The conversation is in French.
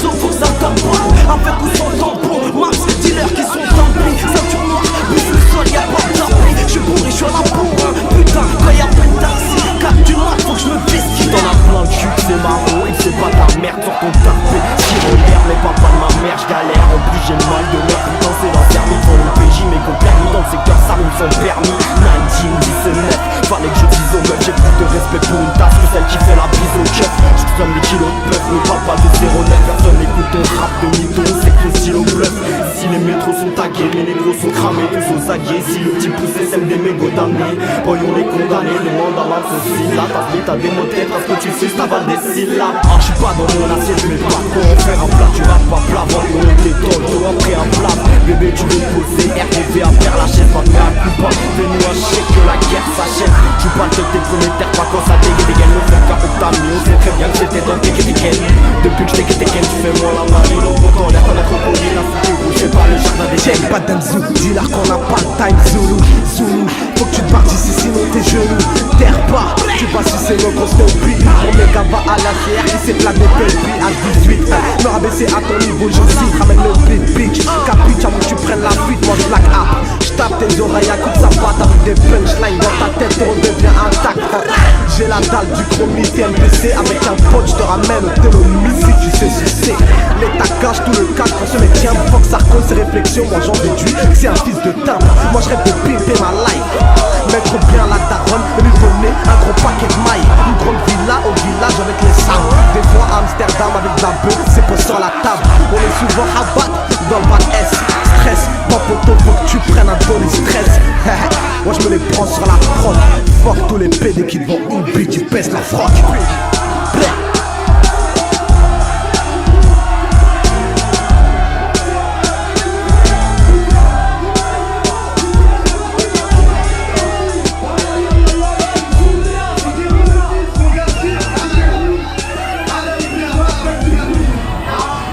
ciseaux, faut que ça tamponne. Avec ou sans tampon, Max, dealers qui sont tampés. Ceinture noire, bouge le sol, y'a pas de tapis. J'suis bourré, j'suis à la bourre. Putain, quand y'a pas de taxi, 4 du mat, faut que j'me vesquille. T'en as plein de chutes, c'est marrant, et c'est pas ta merde sur ton tapé. Si on l'air, mais papa de ma mère, j'galère. En plus, j'ai le mal de mer, putain, c'est l'enfermé. Pour le PJ, mais qu'on permis dans le secteur, ça roule sans permis. 19, 19, fallait que je dise aux meufs. J'ai plus de respect pour une tasse que celle qui fait la bise au chef. J'consomme les kilos de bœuf, ne parle pas de 09. Personne n'écoute ton rap de mytho, c'est que le stylo bluff. Si les métros sont tagués, les négros sont cramés, tous aux aguets. Si le petit poussé sème des mégots damnés, voyons les condamnés, les mandamans sont si là. T'as fait, t'as démoté parce que tu suces, t'avales des syllabes. Ah, j'suis pas dans mon assiette, mais pas quoi en faire un plat. Tu rates pas plat, vendre mon étole, toi après un plat. Bébé, tu veux poser, RTV à faire la chaise, pas de mea culpa. Fais-nous un chèque que la guerre s'achète. J'suis pas le seul tes premiers terres, pas quand ça dégaine. Le frère au tami, on sait très bien que c'était dans Tekken. Depuis que j't'ai Tekken, tu fais moi la magie. Donc autant l'air qu'on a trop poli, la cité rouge, c'est pas le jardin des Check pas d'Amzou, dis-leur qu'on a pas de time. Zulu, Zulu, faut que tu te partes ici sinon tes genoux. Terre pas, tu vas sucer nos grosses théories. On est gaba à la CR qui s'éclate des pelvis à 18. Me rabaisser à ton niveau, je cite, ramène le beat bitch. Capuche avant que tu prennes la fuite, mange black app. J'tape tes oreilles à coups de sapate avec des punchlines dans ta tête, on devient intact. J'ai la dalle du chromie TMPC. Avec un pote, j'te ramène au télomici, tu sais sucer. L'État cache tout le cash pour se mettre tiens. Fuck Sarko, ses réflexions, moi j'en déduis que c'est un fils de timbre. Moi j'rêve de pimper ma life, mettre bien la daronne et lui donner un gros paquet de mailles. Une grande villa au village avec les sables. Des fois à Amsterdam avec de la bœuf, c'est pas sur la table. On est souvent rabat dans le bac S. Stress, pas poteau, faut que tu prennes un bon stress. Moi je me les prends sur la prod. Fuck tous les PD qui te vendent une bite, tu pèses la froc.